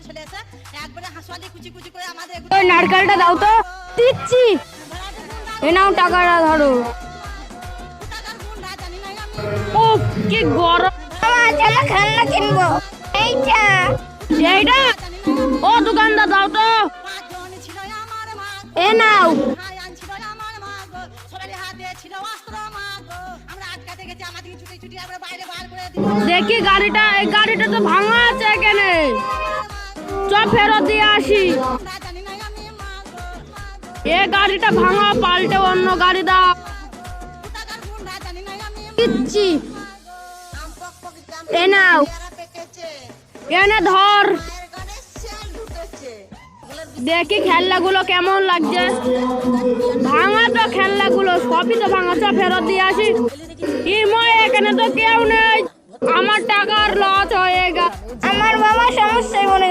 ছেলে এসে একবারে হাসওয়ালি কুচি কুচি করে আমাদের ওই নারকেলটা দাও তো, দিচ্ছি। এ নাও টাকাটা ধরো। ও কি গরম। চলো খেলনা কিনবো। এইটা এইটা ও দোকানদার দাও তো। এ নাও। দেখি গাড়িটা, এই গাড়িটা তো ভাঙা আছে এখানে। চ ফেরত দিয়ে আসি। এ গাড়িটা ভাঙা, পাল্টে অন্য গাড়ি দাও। দিচ্ছি। এ নাও, এনে ধর। দেখি খেলনাগুলো কেমন লাগছে। ভাঙা তো খেলনাগুলো, সবই তো ভাঙা। চ ফেরত দিয়ে আসি। এখানে তো কেউ নেই, আমার টাকার লস হয়ে গেল। আমার বাবা সমস্যায় মনে